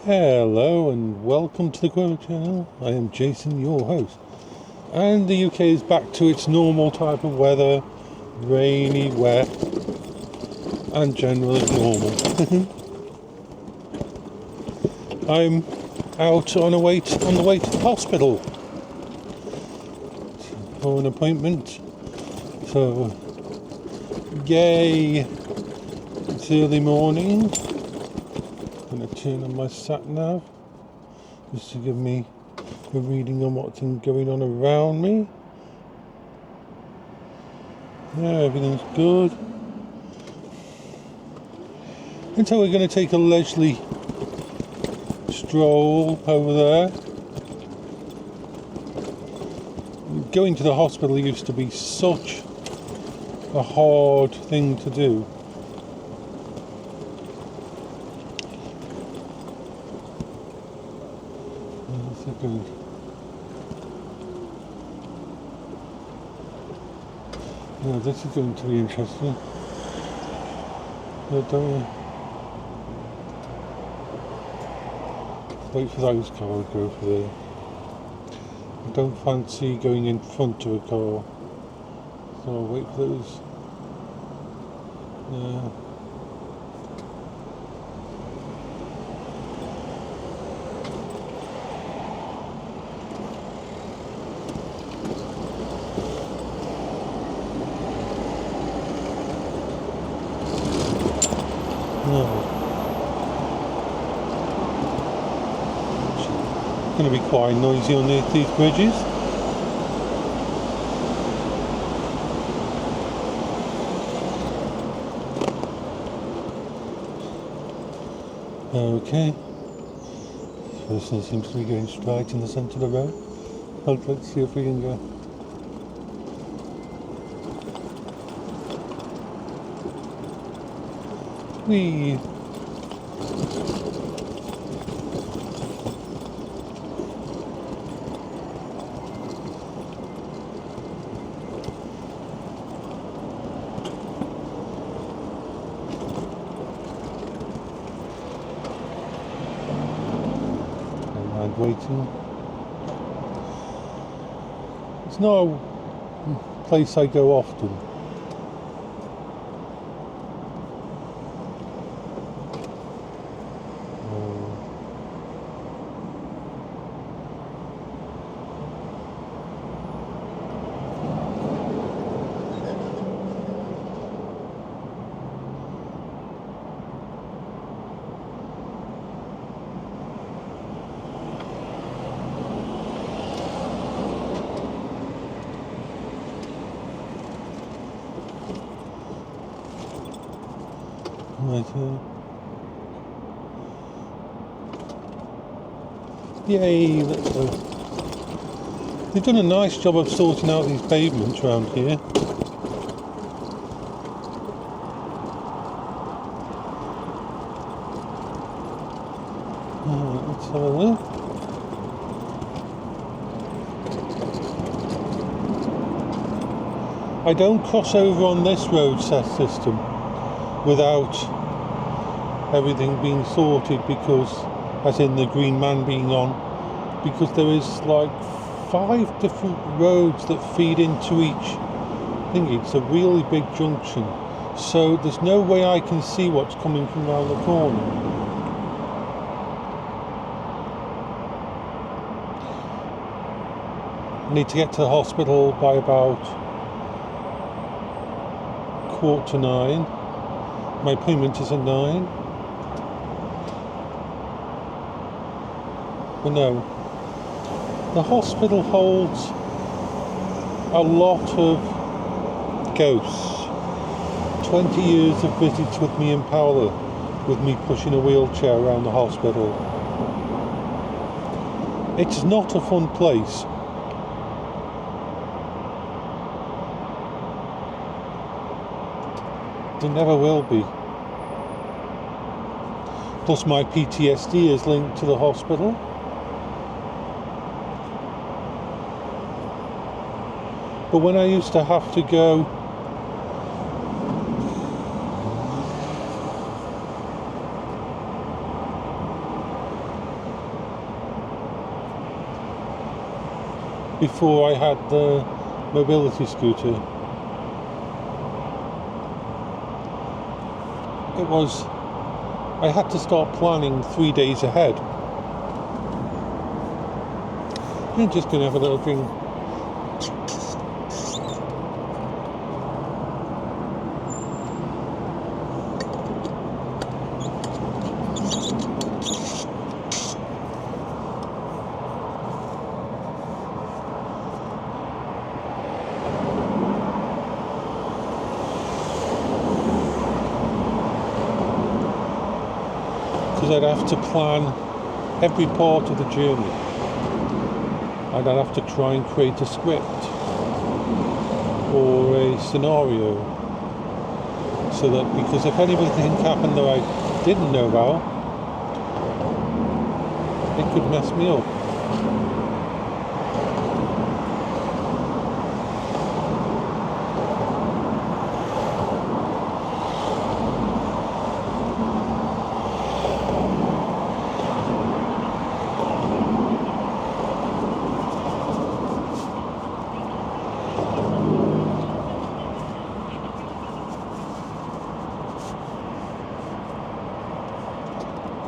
Hello and welcome to the Quingo channel. I am Jason, your host. And the UK is back to its normal type of weather. Rainy, wet, and generally normal. I'm out on the way to the hospital for an appointment. So, yay! It's early morning. I'm going to turn on my sat nav just to give me a reading on what's going on around me. Yeah, everything's good. And so we're going to take a leisurely stroll over there. Going to the hospital used to be such a hard thing to do. Good. Yeah, this is going to be interesting. I don't wait for those cars to go for there. I don't fancy going in front of a car, so I'll wait for those. Yeah. No. It's going to be quite noisy on these bridges. Okay. This person seems to be going straight in the centre of the road. Let's see if we can go. Whee! Don't mind waiting. It's not a place I go often. Yay, let's go. They've done a nice job of sorting out these pavements around here. Let's have a look. I don't cross over on this road set system without everything being sorted, because, as in the green man being on, because there is like 5 different roads that feed into each thing. It's a really big junction, so there's no way I can see what's coming from around the corner. I need to get to the hospital by about 9:15. My appointment is at 9. But no, the hospital holds a lot of ghosts. 20 years of visits with me in Bipolar, with me pushing a wheelchair around the hospital. It's not a fun place. It never will be. Plus my PTSD is linked to the hospital. But when I used to have to go before I had the mobility scooter, I had to start planning 3 days ahead. I'm just going to have a little drink. Because I'd have to plan every part of the journey. I'd have to try and create a script or a scenario, so that, because if anything happened that I didn't know about, it could mess me up.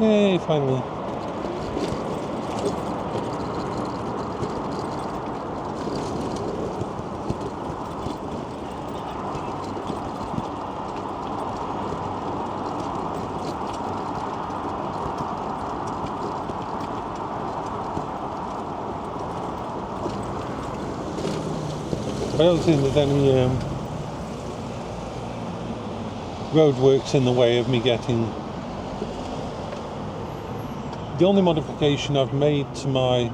Yay, finally. I don't think there's any roadworks in the way of me getting. The only modification I've made to my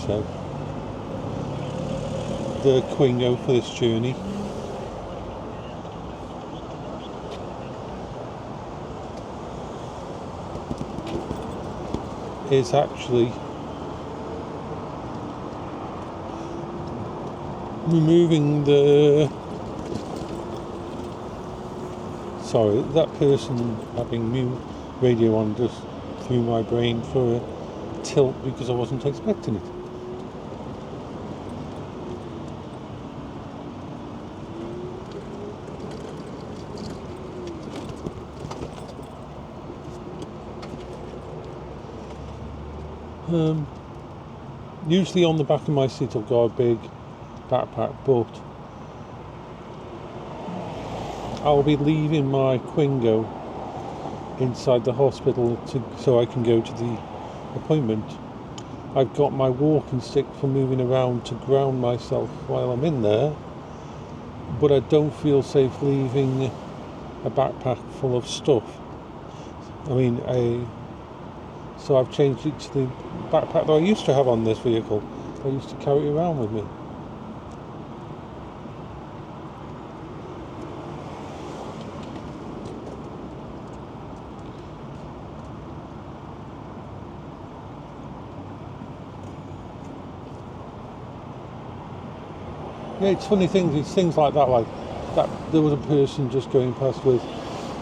system, the Quingo for this journey, is actually removing the... Sorry, that person having mute radio on just threw my brain for a tilt because I wasn't expecting it. Usually on the back of my seat I've got a big backpack, but I'll be leaving my Quingo inside the hospital so I can go to the appointment. I've got my walking stick for moving around to ground myself while I'm in there, but I don't feel safe leaving a backpack full of stuff. So I've changed it to the backpack that I used to have on this vehicle. I used to carry it around with me. Yeah, it's funny things. It's things like that. Like that, there was a person just going past with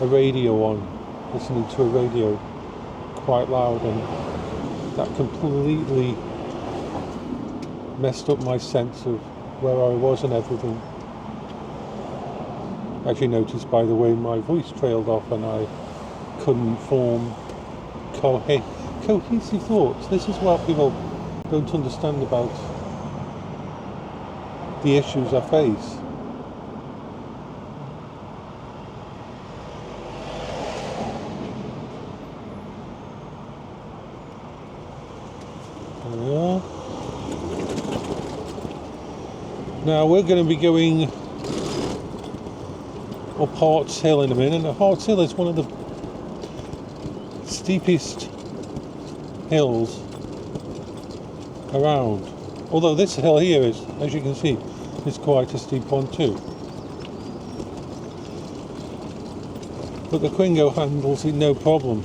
a radio on, listening to a radio quite loud, and that completely messed up my sense of where I was and everything. As you noticed by the way my voice trailed off and I couldn't form cohesive thoughts. This is what people don't understand about the issues I face. Yeah. Now we're going to be going up Hart's Hill in a minute. And Hart's Hill is one of the steepest hills around. Although this hill here is, as you can see, is quite a steep one too. But the Quingo handles it no problem.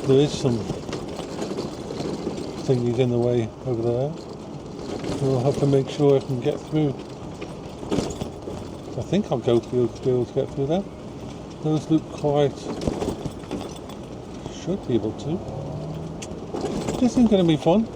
There is some thingies in the way over there. We'll have to make sure I can get through I think I'll go through to be able to get through them. Those look quite... should be able to. This is going to be fun.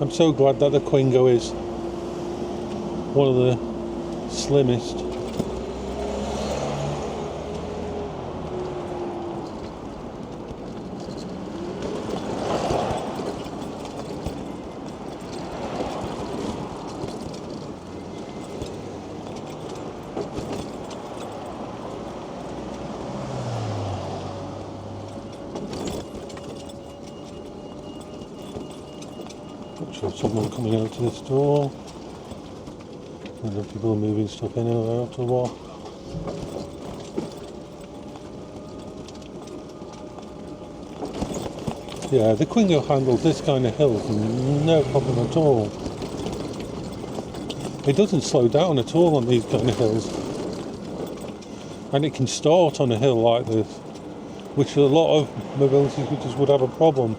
I'm so glad that the Quingo is one of the slimmest. Someone coming out to this door. And the people are moving stuff in and out of the wall. Yeah, the Quingo handles this kind of hills no problem at all. It doesn't slow down at all on these kind of hills. And it can start on a hill like this, which a lot of mobility scooters would have a problem.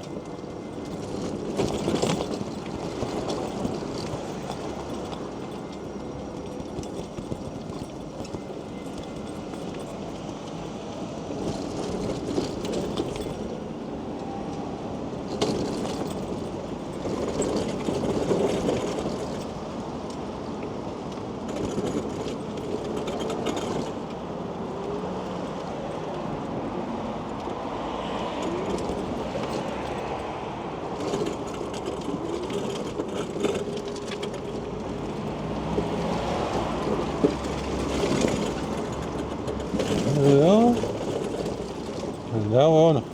And now we're on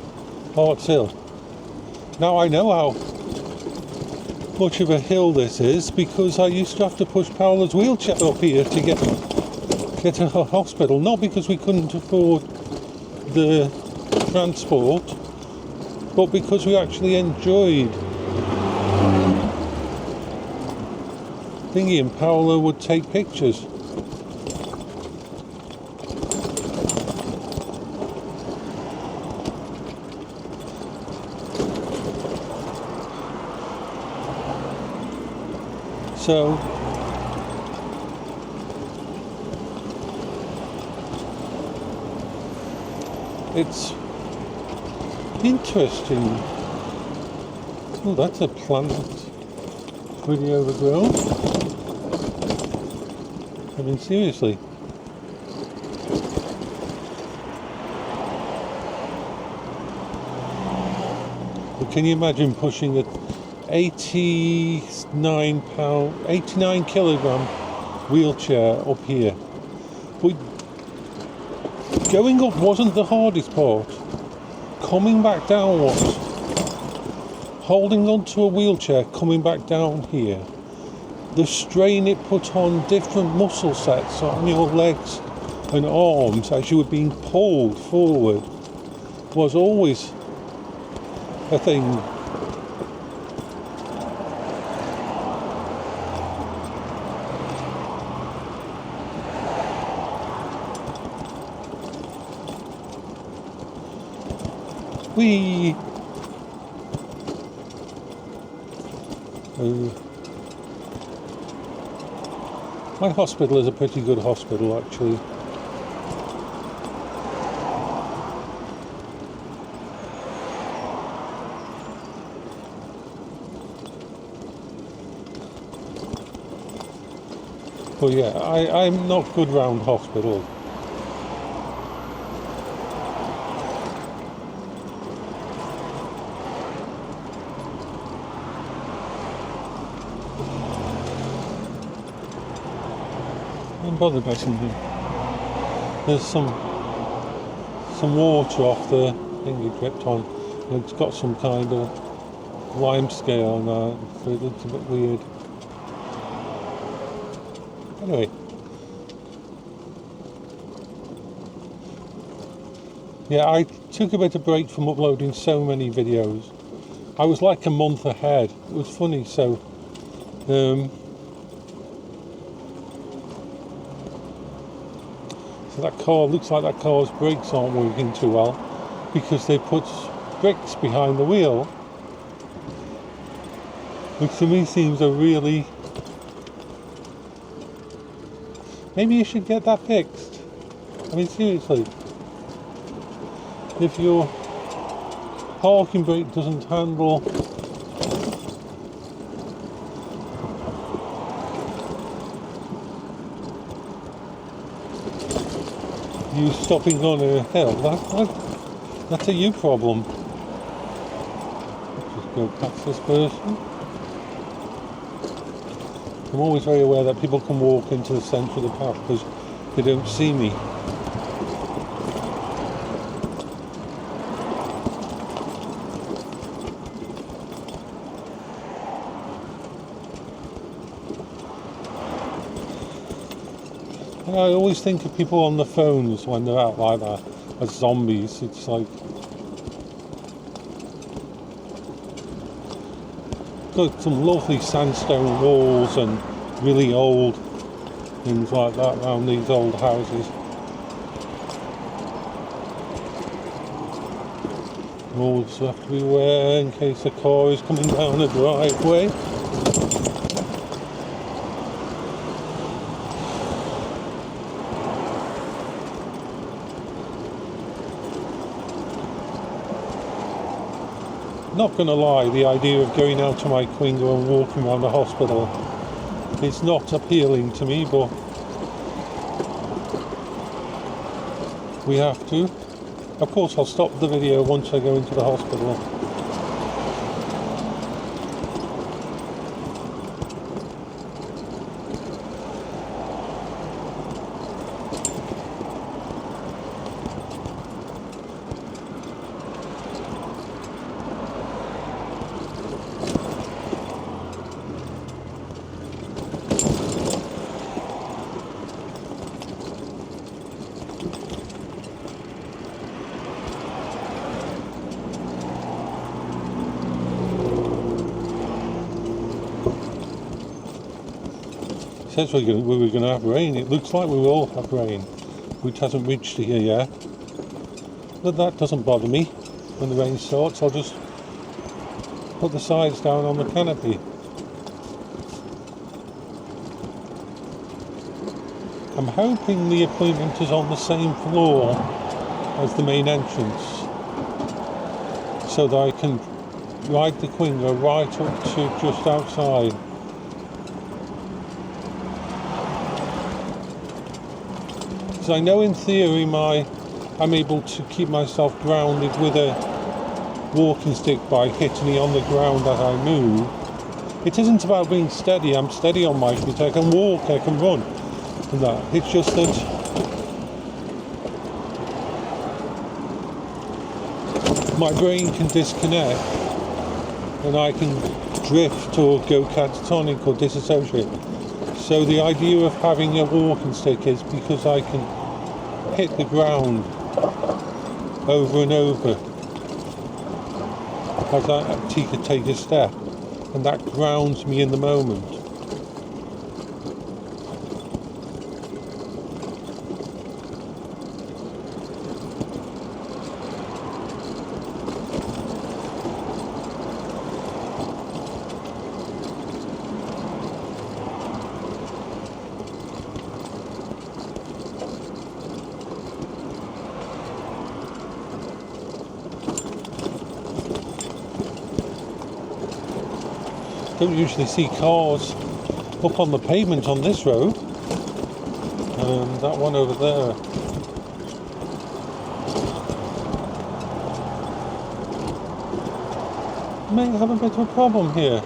Azeal. Now I know how much of a hill this is because I used to have to push Paola's wheelchair up here to get to her hospital. Not because we couldn't afford the transport, but because we actually enjoyed thingy, and Paola would take pictures. So it's interesting. Oh, that's a plant pretty overgrown. I mean, seriously. But can you imagine pushing a 89 kilogram wheelchair up here? But going up wasn't the hardest part. Coming back down was. Holding onto a wheelchair, coming back down here. The strain it put on different muscle sets on your legs and arms as you were being pulled forward was always a thing. My hospital is a pretty good hospital, actually. But yeah, I'm not good round hospitals. I'm bothered by something. There's some water off the thing you dripped on. It's got some kind of lime scale now, so it looks a bit weird. Anyway. Yeah, I took a bit of break from uploading so many videos. I was like a month ahead. It was funny, so So that car, looks like that car's brakes aren't working too well because they put bricks behind the wheel, which to me seems a really... Maybe you should get that fixed. I mean, seriously. If your parking brake doesn't handle you stopping on a hill, that's a you problem. Let's just go past this person. I'm always very aware that people can walk into the centre of the path because they don't see me. And I always think of people on the phones when they're out like that as zombies. It's like, got some lovely sandstone walls and really old things like that around these old houses. Walls have to be aware in case a car is coming down a driveway. Not going to lie, the idea of going out to my Quingo and walking around the hospital is not appealing to me, but we have to. Of course, I'll stop the video once I go into the hospital. Says we were going to have rain. It looks like we will have rain, which hasn't reached here yet. But that doesn't bother me. When the rain starts, I'll just put the sides down on the canopy. I'm hoping the appointment is on the same floor as the main entrance, so that I can ride the Quingo right up to just outside. Because I know in theory I'm able to keep myself grounded with a walking stick by hitting it on the ground as I move. It isn't about being steady. I'm steady on my feet. I can walk, I can run. And that. It's just that my brain can disconnect and I can drift or go catatonic or disassociate. So the idea of having a walking stick is because I can hit the ground over and over as I take a step, and that grounds me in the moment. Don't usually see cars up on the pavement on this road, and that one over there. May have a bit of a problem here.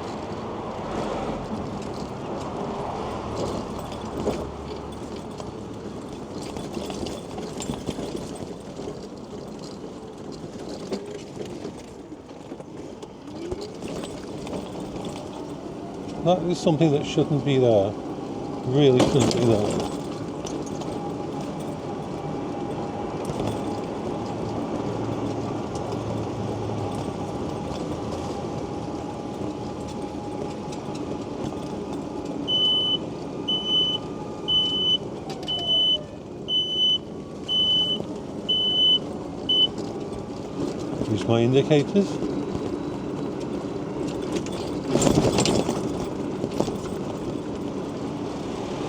That is something that shouldn't be there. Really shouldn't be there. Use my indicators.